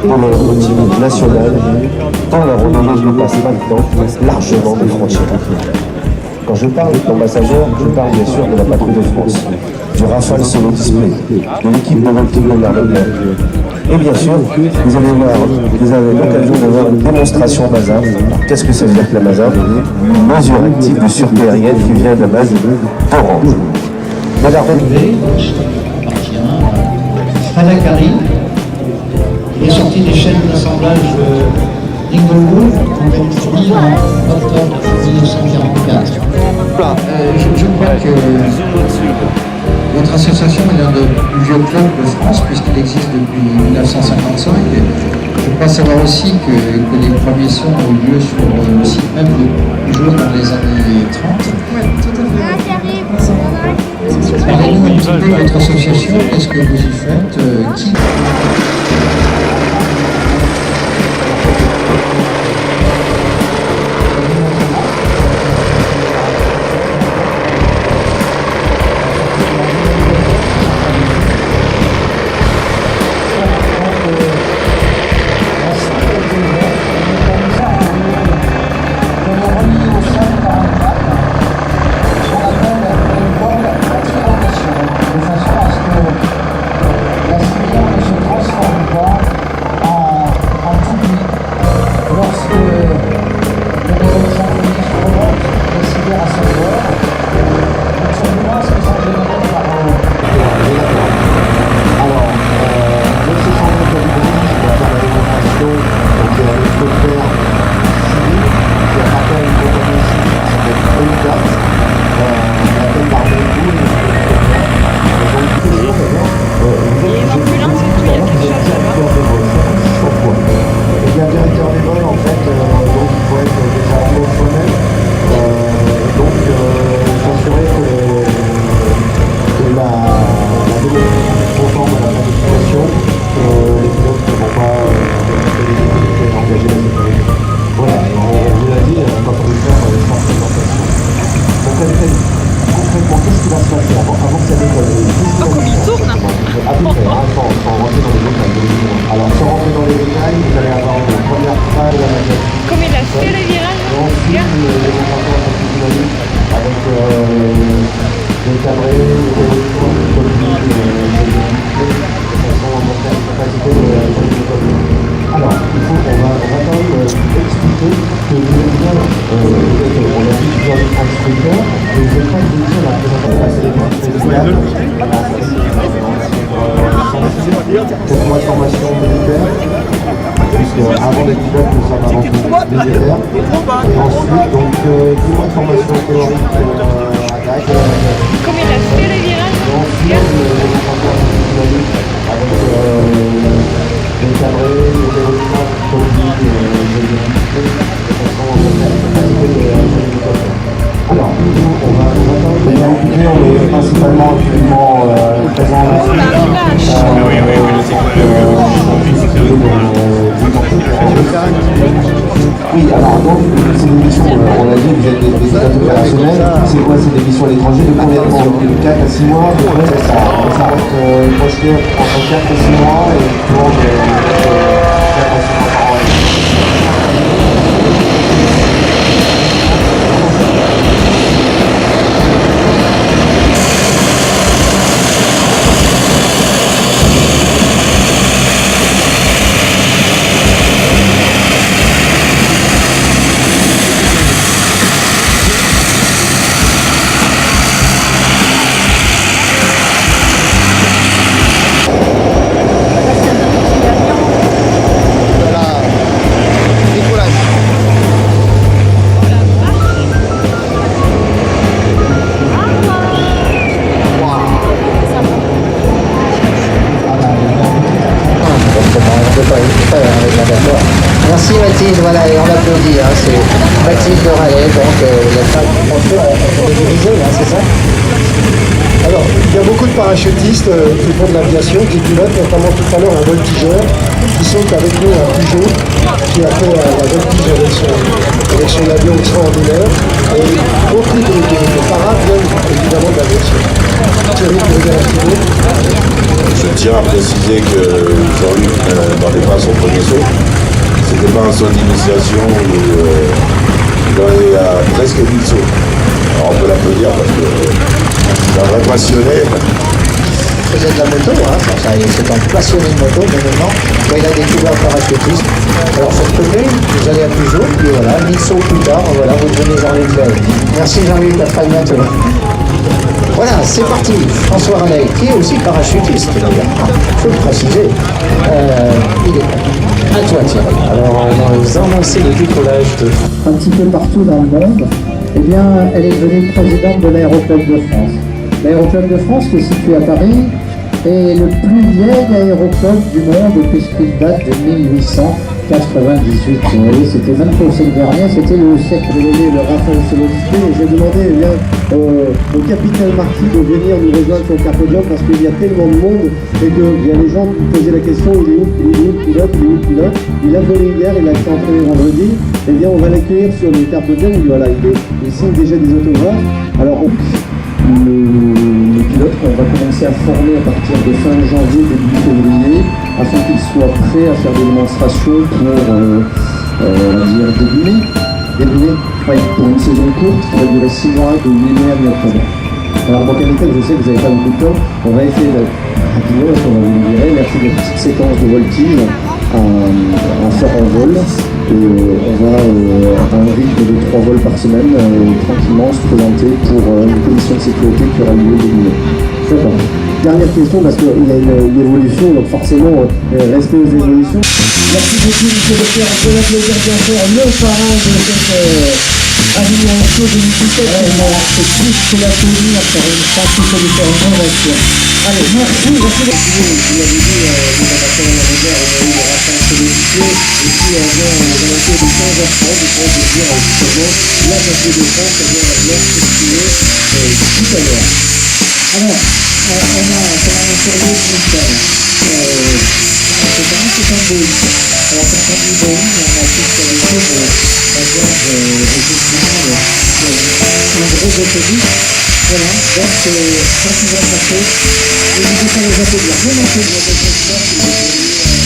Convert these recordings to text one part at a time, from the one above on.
pour le motif national, tant la randonnée dépasse maintenant largement des frontières. Quand je parle d'ambassadeur, je parle bien sûr de la patrouille de France, du Rafale Solo Display, de l'équipe de voltige de l'armée de l'air. Et bien sûr, vous avez l'occasion de voir une démonstration MASAF. Qu'est-ce que ça veut dire que la MASAF? Une mesure active de sûreté aérienne qui vient de la base d'Orange. Fadakari, il est sorti des chaînes d'assemblage d'Inglewood en Californie en octobre 1944. Je crois que votre association est l'un des plus vieux clubs de France puisqu'il existe depuis 1955. Je crois savoir aussi que les premiers sons ont eu lieu sur le site même de Peugeot dans les années 30. Oui, tout à fait. Parlez-nous un petit peu de votre association, qu'est-ce que vous y faites, qui... Cette mois de formation militaire, puisque avant d'être pilote, nous sommes avant tout militaires. Et ensuite, donc, 10 mois de formation théorique à DAC. Come la sfera di Et ensuite, avec des cadrés, des développements politiques, de façon à faire la capacité de alors, on va on est principalement actuellement présent en oui, alors donc, c'est une mission, on l'a dit, vous êtes des pilotes opérationnels. C'est quoi, c'est des missions à l'étranger de combien de temps? De 4 à 6 mois, à peu près, ça reste projeté entre 4 et 6 mois et tourne 4 à 6 mois par an. Merci Mathilde, voilà, et on applaudit, hein, c'est Mathilde de Rallet, donc la femme c'est ça? Alors, il y a beaucoup de parachutistes qui font de l'aviation, qui pilotent notamment tout à l'heure un voltigeur, qui sont avec nous un Peugeot, qui a fait la voltige avec son avion extraordinaire. Et beaucoup de paras viennent évidemment de l'aviation. Thierry, vous voulez dire un petit mot? Je tiens à préciser que Jean-Luc n'attendait pas son premier saut. C'était pas un saut d'initiation où il en est à presque 1000 sauts. Alors on peut l'applaudir parce que c'est un vrai passionné. Il faisait de la moto, hein, c'est un passionné de moto, mais maintenant, quand il a découvert le parachutiste, alors vous reconnez, vous allez à Peugeot, puis voilà, 1000 sauts plus tard, voilà, vous devenez Jean-Luc Lay. Merci Jean-Luc, à très bientôt. Voilà, c'est parti, François Raleigh, qui est aussi parachutiste, d'ailleurs, il faut le préciser. Il est à toi Thierry. Alors, on nous a annoncé le décollage de... Un petit peu partout dans le monde, eh bien, elle est devenue présidente de l'Aéroclub de France. L'Aéroclub de France, qui est situé à Paris, est le plus vieil aéroclub du monde puisqu'il date de 1898. Vous voyez, c'était même pas au siècle dernier, c'était le siècle de le Raphaël Solodisté. Et j'ai demandé au capitaine Marty de venir nous rejoindre sur le Carpodium parce qu'il y a tellement de monde et qu'il y a des gens qui posaient la question il est où le pilote, il est où le pilote. Il a volé hier, il a été entraîné vendredi. Eh bien, on va l'accueillir sur le Carpodium. Voilà, il signe déjà des autographes. Alors, le pilote qu'on va commencer à former à partir de fin janvier, début février, afin qu'il soit prêt à faire des démonstrations pour, on va dire, début mai, ouais, pour une saison courte qui va durer 6 mois, de mai à mi-octobre. Alors, mon capitaine, je sais que vous n'avez pas beaucoup de temps, on va essayer rapidement, parce qu'on va vous dire, merci de la petite séquence de voltige en faire en vol. Et on va à un rythme de 3 vols par semaine tranquillement se présenter pour une commission de sécurité qui aura lieu début mai. D'accord. Dernière question parce qu'il y a une évolution, donc forcément restez aux évolutions. Merci beaucoup monsieur le docteur, on peut l'applaudir bien sûr le parrain de cette Avignon Show 2017. C'est plus que l'applaudir car une fois qu'il faut lui faire une conversation. Allez, merci beaucoup. Vous l'avez dit, nous avons fait la rivière, on a eu le Raphaël Solodisté, et puis on vient aux alentours de 15h30, du coup on peut dire justement la moitié de France, on vient à l'heure circuler tout à l'heure. Alors, on a quand même un survol Mustang. C'est un Boeing. Alors quand on dit Boeing, on a tous l'habitude d'avoir effectivement un gros autobus. Voilà, donc quand il va passer, n'hésitez pas à les applaudir. Bien entendu, il y a des gens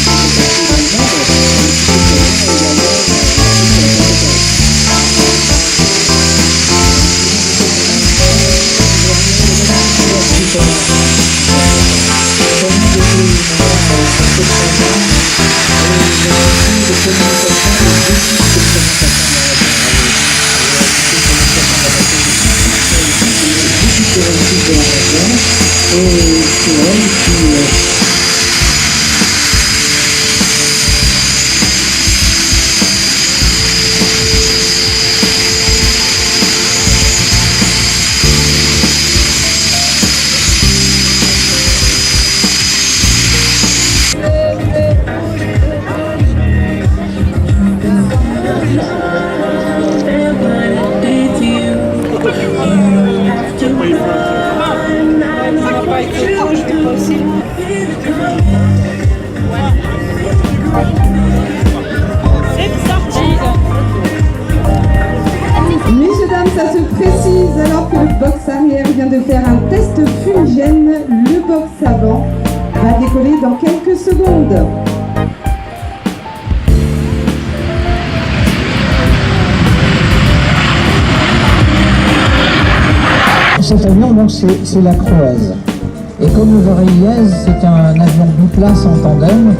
qui vont dans quelques secondes. Cet avion, donc, c'est la Croise. Et comme vous verrez, c'est un avion biplace en tandem,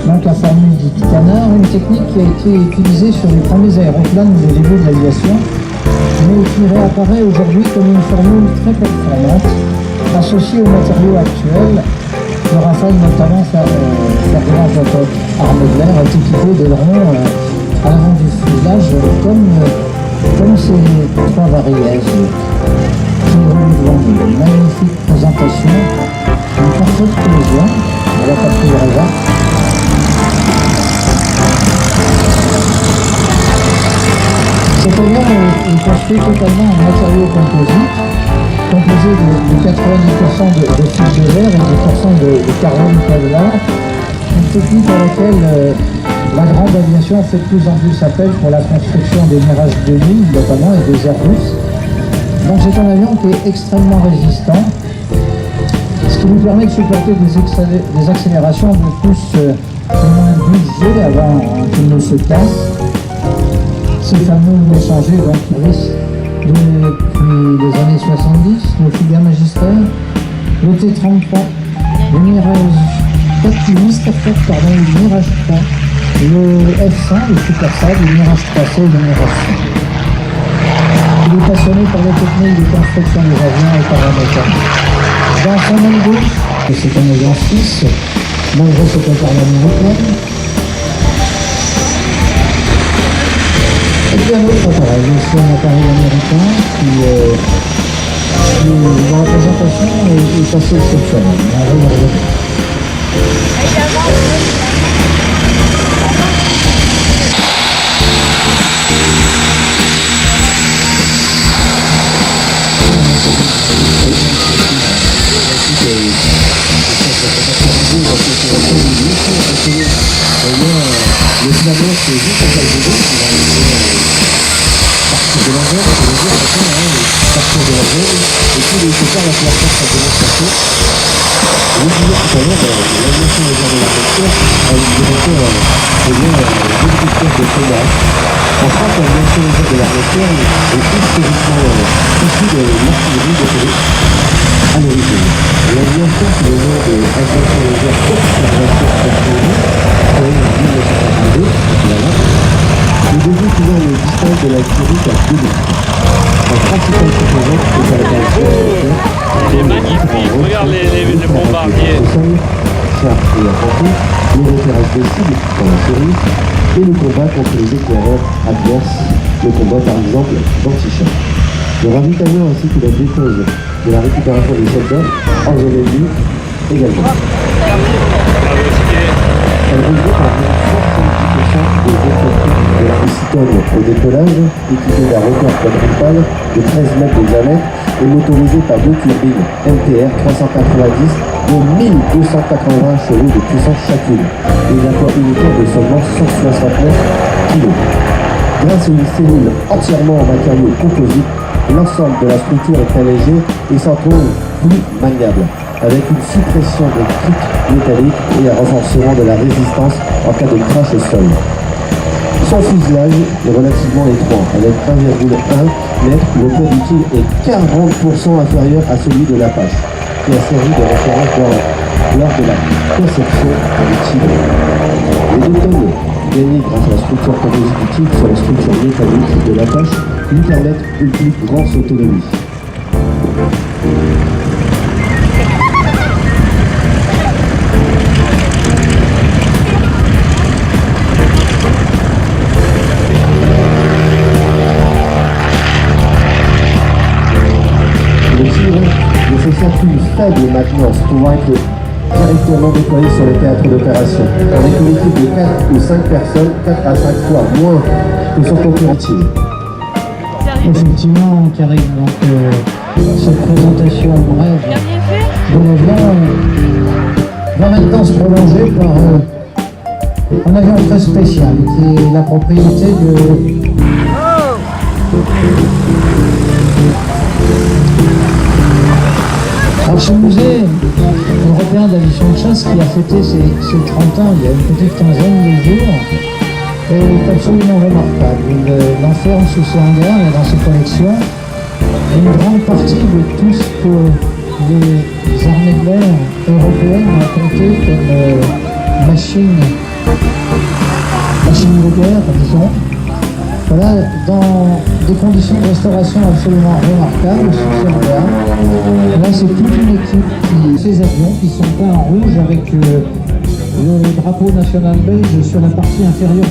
donc la formule dite Tanner, une technique qui a été utilisée sur les premiers aéroplanes du début de l'aviation, mais qui réapparaît aujourd'hui comme une formule très performante, associée aux matériaux actuels. Le Rafale, notamment, Ferdinand Potok, armé de l'air, est équipé d'ailerons à l'avant du fuselage, comme ces trois varièses qui évoluent devant nous. Une magnifique présentation, une parfaite collision, on va pas pris le hasard. Cet avion est construit totalement en matériaux composites, composé de 90% de fibres de verre et 10% de carbone Kevlar, une technique à laquelle la grande aviation fait de plus en plus appel pour la construction des Mirage 2000 notamment et des Airbus. Donc c'est un avion qui est extrêmement résistant, ce qui nous permet de supporter des accélérations de plus On a budget avant qu'il ne se casse. Ces fameux messagers donc depuis les années 70, le Figure Magistère, le T33, le Mirage 4, le Mister 4, pardon, le Mirage 3, le F100, le Super Sad, le Mirage 3C et le Mirage 100. Il est passionné par la technique de construction des avions et par la mécanique. Dans son main gauche, c'est un avion suisse, malgré ce qu'elle parle américaine. Et puis un autre appareil, c'est un appareil américain la représentation est assez exceptionnelle. Le finalement, c'est juste un calvaire qui va partir de la zone, ça veut dire partir de la zone, et puis il faut faire la démonstration. Je vous disais tout à l'heure, l'aviation légère de la voiture a une directeur d'exécutif de soldats. En France, l'aviation légère de la voiture est historiquement issue de l'artillerie de Toulouse à l'origine. L'aviation sous le nom de aviation légère observation stratégique, créée en 1952, le début pouvant le distingue de l'artillerie à Toulouse. La principale composante est la l'aviation c'est magnifique, regarde les bombardiers. Char et apporté, le repérage des cibles dans la série et le combat contre les éclaireurs adverses, le combat par exemple d'anti-char. Le ravitaillement ainsi que la dépose de la récupération des soldats en zone ennemie également. Elle regroupe environ 70% des effectifs de la Lusitane au décollage, équipée d'un rotor quadrupale de 13 mètres de diamètre et motorisée par deux turbines MTR 390 de 1280 chevaux de puissance chacune et d'un poids unitaire de seulement 169 kg. Grâce à une cellule entièrement en matériaux composites, l'ensemble de la structure est allégé et s'en trouve plus maniable, avec une suppression des clics métalliques et un renforcement de la résistance en cas de crash au sol. Son fuselage est relativement étroit, avec 1,1 m, le poids du tir est 40% inférieur à celui de l'Apache, qui a servi de référence lors de la conception du Tigre. Les 2 tonnes gagnées grâce à la structure composite du Tigre sur la structure métallique de l'Apache lui permettent une plus grande autonomie. Le Tigre nécessite une faible maintenance pouvant être directement déployé sur le théâtre d'opération, avec une équipe de 4 ou 5 personnes, 4 à 5 fois moins que son concurrent. Effectivement, Karim, donc cette présentation brève de l'avion va maintenant se prolonger par un avion très spécial qui est la propriété de Alors, ce musée européen d'aviation de chasse qui a fêté ses 30 ans il y a une petite quinzaine de jours est absolument remarquable. Il enferme sous ses hangars et dans ses collections une grande partie de tout ce que les armées de l'air européennes ont compté comme machines de guerre, disons. Voilà, dans des conditions de restauration absolument remarquables sur ce hangar. Là, c'est toute une équipe, ces avions qui sont peints en rouge avec le drapeau national belge sur la partie inférieure.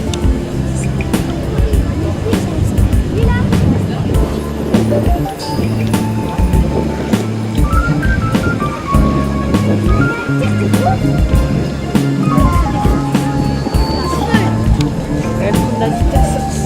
La vitesse.